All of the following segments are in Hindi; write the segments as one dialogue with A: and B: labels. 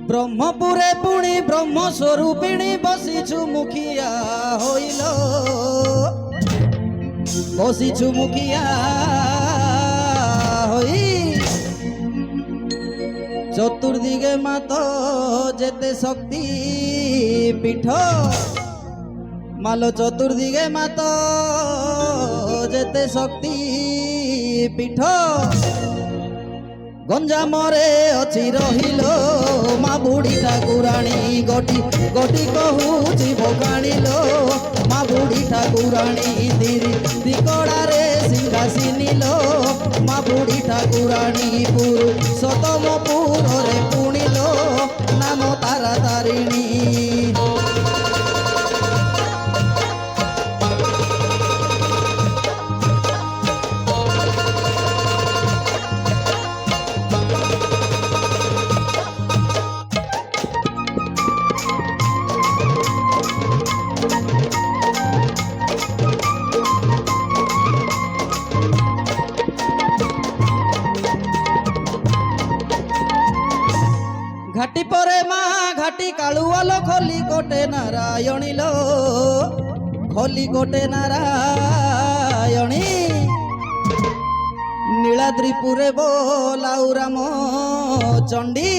A: ब्रह्मपुरे पुणी ब्रह्म स्वरूपिणी बसीछु मुखिया होइल बसीछु मुखिया होई चतुर्दिगे मात जेते शक्ति पीठ मालो चतुर्दिगे मात जेते शक्ति पीठ गंजामरे अच्छी रहिलो माँ बुढ़ी ठाकुराणी गोटी गोटी कहूची भोगाणीलो माँ बुढ़ी ठाकुराणी धीरी दिकड़ारे सिंहासीनिलो माँ बुढ़ी ठाकुराणी पुरु सतमपुर रे पुणिलो नाम तारा तारिणी घाटी परे माँ घाटी कालुआलो खोली कोटे नारायणी लो खोली कोटे नारायणी नीलाद्रिपुरे बोलाउ राम चंडी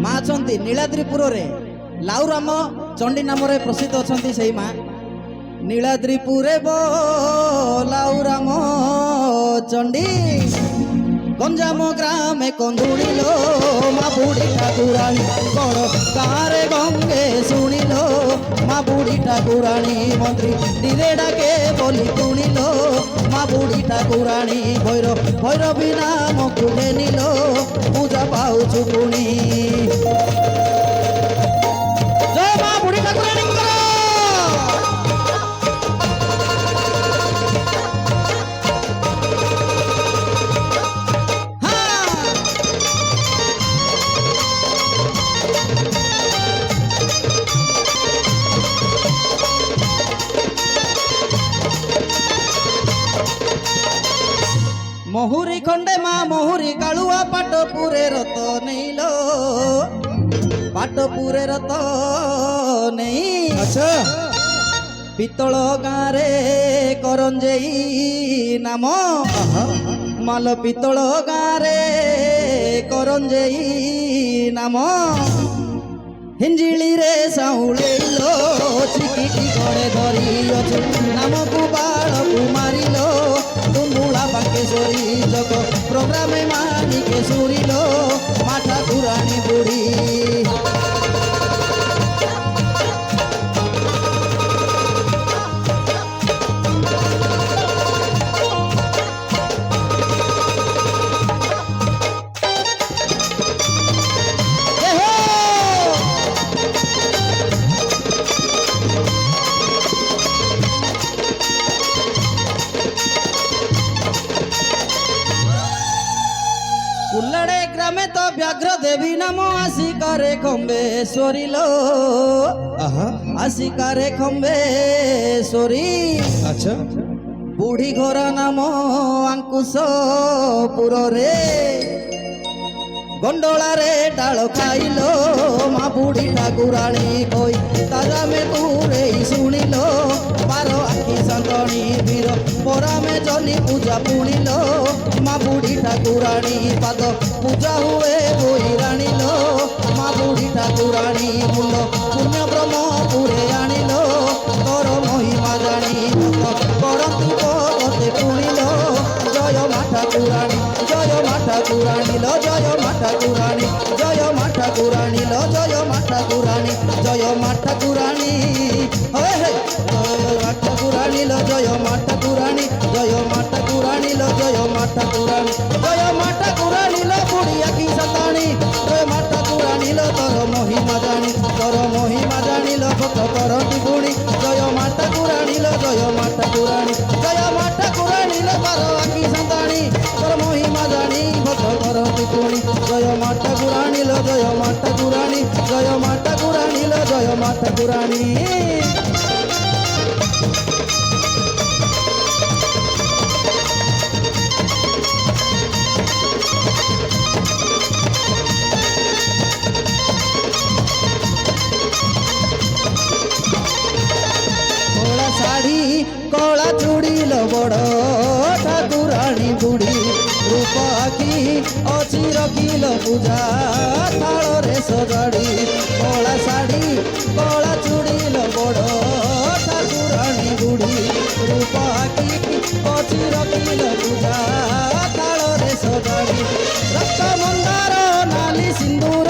A: माँ चंदी नीलाद्रिपुर रे लाउ राम चंडी नाम रे प्रसिद्ध अछंती सेही माँ नीलाद्रिपुरे बोलाउ राम चंडी गंजाम ग्रामे कंदुड़िलो माँ बुढ़ी ठाकुराणी बड़ गाँव गंगे शुणिलो माँ बुढ़ी ठाकुराणी मंत्री धीरे डाके बोली तुणिलो माँ बुढ़ी ठाकुराणी भैरवी नाम कुले निलो पूजा पाऊछु पुणी जय माँ बुढ़ी ठाकुराणी महुरी खंडे माँ महुरी कालुआ पाटपुरे रत नैलो पाटपुरे रत नहीं अच्छा पितल गाँरे करंजेई नाम माल पितल गाँरे करंजेई नाम हिंजिली रे साउलेलो चिकिटी गड़े धरी अच्छे नाम को बाल को मारिलो तुम्बुला बांकेश्वरी जग प्रोग्राम मानिके सुरिलो माँ ठाकुराणी बुढ़ी उल्लड़े ग्रामे तो व्याघ्र देवी नाम आशिकारे खम्बेश्वरी लो आशिकारे खम्बेश्वरी अच्छा बुढ़ी घोरा नाम अंकुश पुर रे गंडोला रे डाल खाइलो माँ बुढ़ी ठाकुराणी कोई तारा में तूरे शुणिलो बारो आखि संतणी वीर पोरा में जनी पूजा पुणिलो माँ बुढ़ी ठाकुराणी पाद पूजा हुए बोई राणिलो माँ बुढ़ी ठाकुराणी मूल पुण्य ब्रह्मपुरे आनिलो तोर महिमा जानी भक्त करंतु पदते पुणिलो जय माँ ठाकुराणी जय माँ ठाकुराणी लो जय माँ ठाकुराणी जय माँ ठाकुराणी लो जय माँ ठाकुराणी जय माँ ठाकुराणी जय माँ ठाकुराणी लो जय माँ ठाकुराणी जय माँ ठाकुराणी लो जय माँ ठाकुराणी जय माँ ठाकुराणी लो बुढ़िया की सताणी जय माँ ठाकुराणी लो तोर महिमा जानी लो भक्त करती गुणी जय माँ ठाकुराणी लो जय माँ ठाकुराणी लो तार आखि सताणी तोर महिमा जानी भक्त करती गुणी जय माँ ठाकुराणी लो जय माँ ठाकुराणी लो जय माँ ठाकुराणी বড় ঠাকুরাণী বুড়ি রূপ আঁকি অছি রখিল পূজা থাଳରେ সজাড়ি কলা শাড়ি কলা চুড়িল বড় ঠাকুরাণী বুড়ি রূপ আঁকি অছি রখিল পূজা থাଳରେ সজাড়ি রক্ত মন্দার নালি সিন্দুর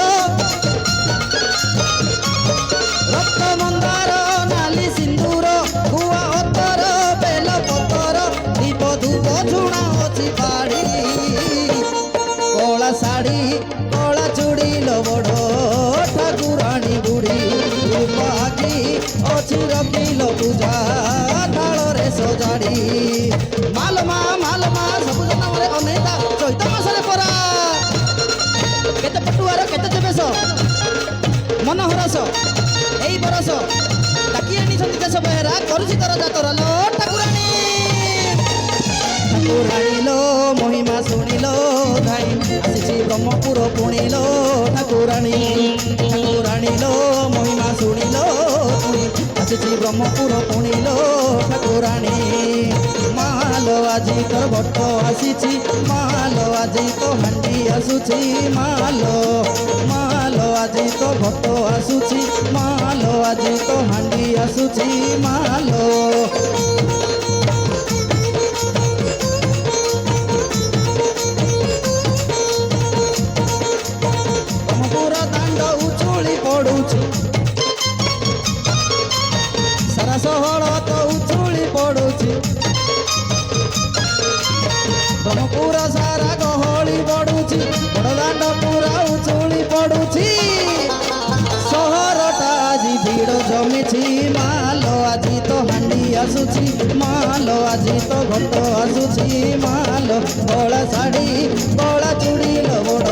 A: রক্ত মন্দার নালি সিন্দুর গুয়া অতর বেল পতর দীপ ধূপ ঝুଣା অছি বাড়ি কলা শাড়ি কলা চুড়িল বড় ঠাকুরাণী বুড়ি রূপ আঁকি অছি রখিল পূজা থাଳରେ সজাড়ি মালমা ସବୁଜ ନାମରେ ଅନେଇତା ଚୈତ ମାସରେ ପରା କେତେ ପଟୁଆର କେତେ ଦେବେଶ ମନୋହରସ এই বরস ডাকি আনিছন্তি দেশ বেহেরা করুছি তর যাতর লো ঠাকুরাণী ঠাকুরাণী লো মহিমা শুনিল ধাই আসিছি ব্রহ্মপুর পুণিল ঠাকুরাণী ঠাকুরাণী লো মহিমা শুনিল আসিছি ব্রহ্মপুর পুণিল ঠাকুরাণী মালো আজি তোর ভট্ট আসিছি মালো আজি তো হান্ডি আসুছি মালো মালো আজি তো ভট্ট আসুছি মালো আজি তো হান্ডি আসুছি মালো ব্রহ্মপুর দাଣ୍ଡ উଛୁଳି ପଡୁଛି ସାରା ସହର ତ ଉଛୁଳି ପଡୁଛି ବ୍ରହ୍ମପୁର ସାରା ଗହଳି ବଢୁଛି ବଡ଼ଦାଣ୍ଡ ପୁରା ଉଛୁଳି ପଡୁଛି ସହରଟା ଆଜି ଭିଡ଼ ଜମିଛି ମାଲ ଆଜି ତ ହାଣ୍ଡି ଆସୁଛି ମାଲ ଆଜି ତ ଘଟ ଆସୁଛି ମାଲ କଳା ଶାଢ଼ୀ କଳା ଚୁଡ଼ିଲ ବଡ଼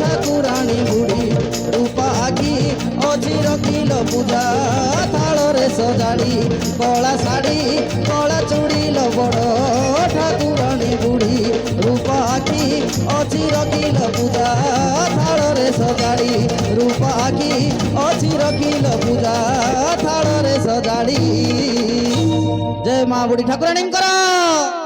A: ଠାକୁରାଣୀ ବୁଢ଼ୀ ରୂପା ଆଖି ଅଜି ରଖିଲ ପୂଜା ଥାଳରେ ସଜାଡ଼ି କଳା ଶାଢ଼ୀ କଳା ଚୁଡ଼ିଲ ବଡ଼ ଠାକୁରାଣୀ ବୁଢ଼ୀ ରୂପା ଆଖି ଅଜି ରଖିଲ ପୂଜା ଥାଳରେ ସଜାଡ଼ି ରୂପା ଆଖି ଅଜି ରଖିଲ ପୂଜା ଥାଳରେ ସଜାଡ଼ି ଜୟ ମା ବୁଢ଼ୀ ଠାକୁରାଣୀଙ୍କର।